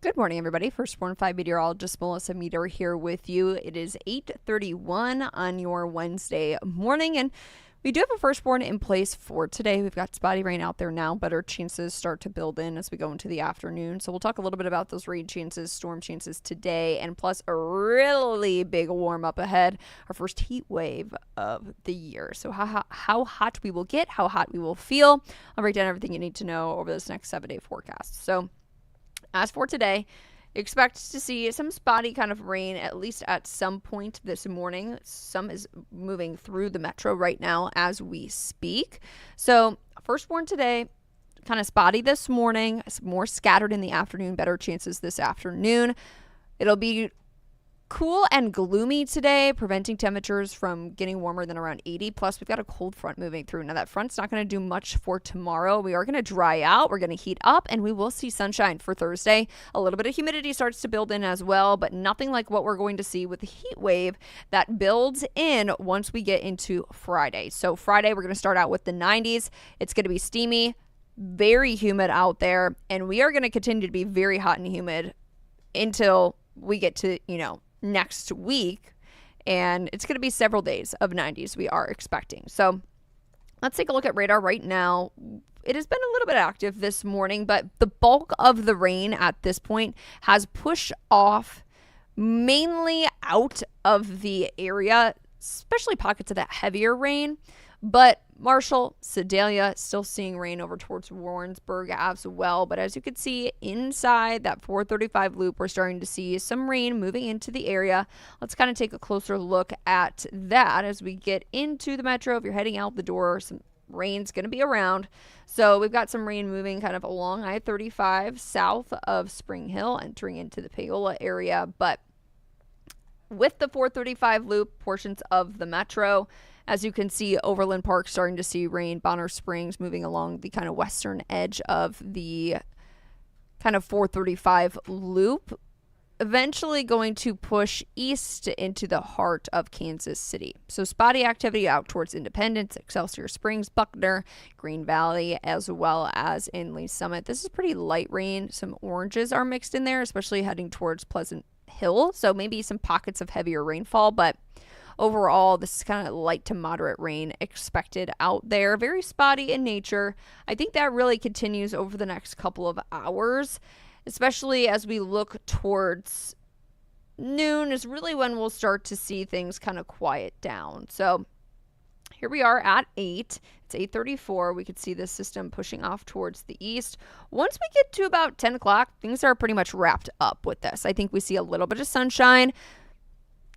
Good morning, everybody. Firstborn 5 Meteorologist Melissa Meeder here with you. It is 8:31 on your Wednesday morning, and we do have a firstborn in place for today. We've got spotty rain out there now. Better chances start to build in as we go into the afternoon. So we'll talk a little bit about those rain chances, storm chances today, and plus a really big warm up ahead, our first heat wave of the year. So how hot we will get, how hot we will feel. I'll break down everything you need to know over this next 7-day forecast. So as for today, expect to see some spotty kind of rain, at least at some point this morning. Some is moving through the metro right now as we speak. So firstborn today, kind of spotty this morning, more scattered in the afternoon, better chances this afternoon. It'll be cool and gloomy today, preventing temperatures from getting warmer than around 80. Plus, we've got a cold front moving through. Now, that front's not going to do much for tomorrow. We are going to dry out. We're going to heat up, and we will see sunshine for Thursday. A little bit of humidity starts to build in as well, but nothing like what we're going to see with the heat wave that builds in once we get into Friday. So Friday, we're going to start out with the 90s. It's going to be steamy, very humid out there, and we are going to continue to be very hot and humid until we get to, next week, and it's going to be several days of 90s we are expecting. So let's take a look at radar right now. It has been a little bit active this morning, but the bulk of the rain at this point has pushed off mainly out of the area, especially pockets of that heavier rain. But Marshall, Sedalia, still seeing rain over towards Warrensburg as well. But as you can see inside that 435 loop, we're starting to see some rain moving into the area. Let's kind of take a closer look at that as we get into the metro. If you're heading out the door, some rain's going to be around. So we've got some rain moving kind of along I-35 south of Spring Hill, entering into the Paola area. But with the 435 loop, portions of the metro, as you can see, Overland Park starting to see rain. Bonner Springs moving along the kind of western edge of the kind of 435 loop. Eventually going to push east into the heart of Kansas City. So spotty activity out towards Independence, Excelsior Springs, Buckner, Green Valley, as well as in Lee Summit. This is pretty light rain. Some oranges are mixed in there, especially heading towards Pleasant Hill. So maybe some pockets of heavier rainfall, but overall, this is kind of light to moderate rain expected out there. Very spotty in nature. I think that really continues over the next couple of hours, especially as we look towards noon is really when we'll start to see things kind of quiet down. So here we are at 8. It's 8:34. We could see this system pushing off towards the east. Once we get to about 10 o'clock, things are pretty much wrapped up with this. I think we see a little bit of sunshine.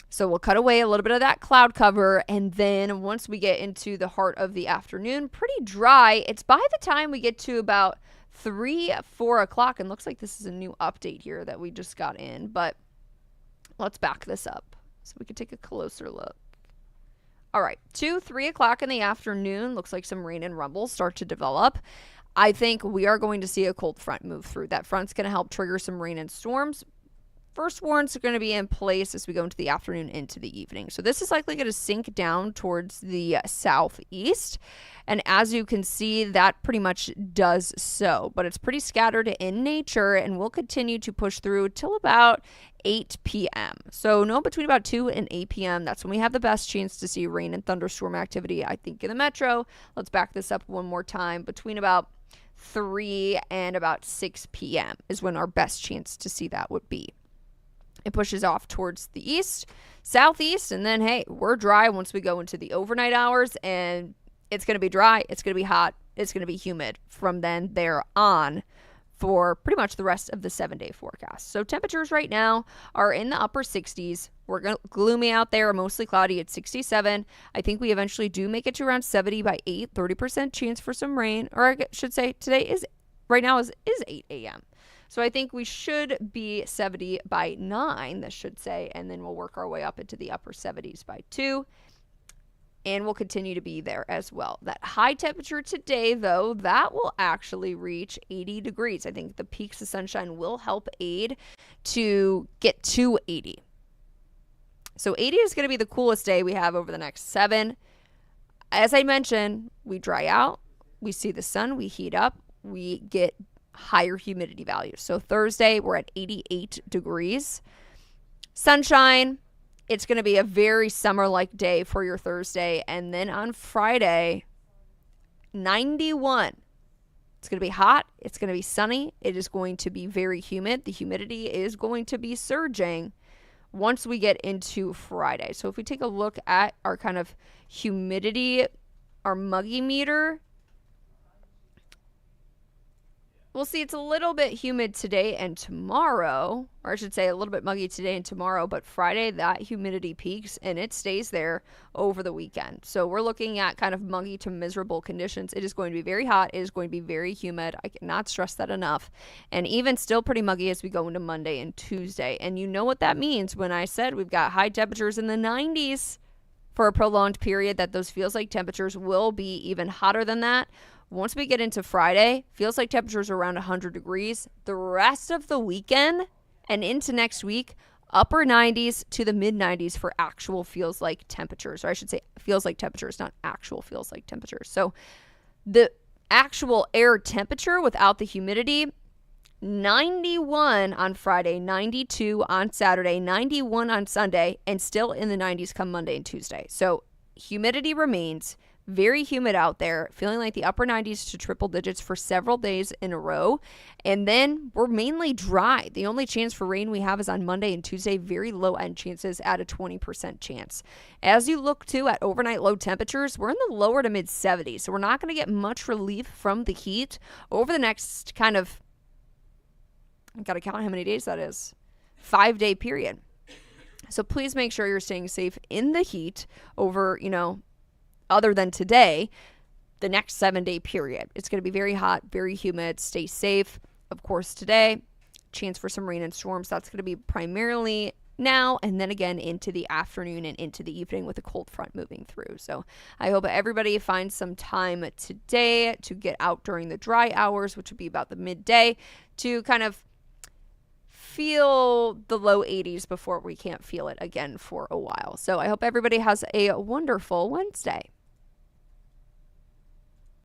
So we'll cut away a little bit of that cloud cover, and then once we get into the heart of the afternoon, pretty dry. It's by the time we get to about 3-4 o'clock, and looks like this is a new update here that we just got in, but let's back this up so we can take a closer look. All right, 2-3 o'clock in the afternoon, looks like some rain and rumbles start to develop. I think we are going to see a cold front move through. That front's going to help trigger some rain and storms. First warns are going to be in place as we go into the afternoon into the evening. So this is likely going to sink down towards the southeast. And as you can see, that pretty much does so. But it's pretty scattered in nature and will continue to push through till about 8 p.m. So no, between about 2 and 8 p.m., that's when we have the best chance to see rain and thunderstorm activity, I think, in the metro. Let's back this up one more time. Between about 3 and about 6 p.m. is when our best chance to see that would be. It pushes off towards the east, southeast, and then, hey, we're dry once we go into the overnight hours, and it's going to be dry, it's going to be hot, it's going to be humid from then there on for pretty much the rest of the 7-day forecast. So temperatures right now are in the upper 60s. We're gloomy out there, mostly cloudy at 67. I think we eventually do make it to around 70 by 8, 30% chance for some rain, or I should say today right now is 8 a.m. So I think we should be 70 by 9, this should say, and then we'll work our way up into the upper 70s by 2, and we'll continue to be there as well. That high temperature today, though, that will actually reach 80 degrees. I think the peaks of sunshine will help aid to get to 80. So 80 is going to be the coolest day we have over the next 7. As I mentioned, we dry out, we see the sun, we heat up, we get higher humidity values. So Thursday, we're at 88 degrees. Sunshine. It's going to be a very summer-like day for your Thursday. And then on Friday, 91. It's going to be hot. It's going to be sunny. It is going to be very humid. The humidity is going to be surging once we get into Friday. So if we take a look at our kind of humidity, our muggy meter, we'll see it's a little bit humid today and tomorrow, or I should say a little bit muggy today and tomorrow, but Friday that humidity peaks and it stays there over the weekend. So we're looking at kind of muggy to miserable conditions. It is going to be very hot. It is going to be very humid. I cannot stress that enough. And even still pretty muggy as we go into Monday and Tuesday. And you know what that means when I said we've got high temperatures in the 90s for a prolonged period, that those feels like temperatures will be even hotter than that. Once we get into Friday, feels like temperatures around 100 degrees. The rest of the weekend and into next week, upper 90s to the mid 90s for actual feels like temperatures. Or I should say feels like temperatures, not actual feels like temperatures. So the actual air temperature without the humidity, 91 on Friday, 92 on Saturday, 91 on Sunday, and still in the 90s come Monday and Tuesday. So humidity remains very humid out there, feeling like the upper 90s to triple digits for several days in a row. And then we're mainly dry. The only chance for rain we have is on Monday and Tuesday, very low end chances at a 20% chance. As you look to at overnight low temperatures, we're in the lower to mid 70s. So we're not going to get much relief from the heat over the next kind of, I've got to count how many days that is, 5-day period. So please make sure you're staying safe in the heat over, other than today, the next 7-day period. It's going to be very hot, very humid. Stay safe. Of course, today, chance for some rain and storms. That's going to be primarily now and then again into the afternoon and into the evening with a cold front moving through. So I hope everybody finds some time today to get out during the dry hours, which would be about the midday, to kind of feel the low 80s before we can't feel it again for a while. So I hope everybody has a wonderful Wednesday.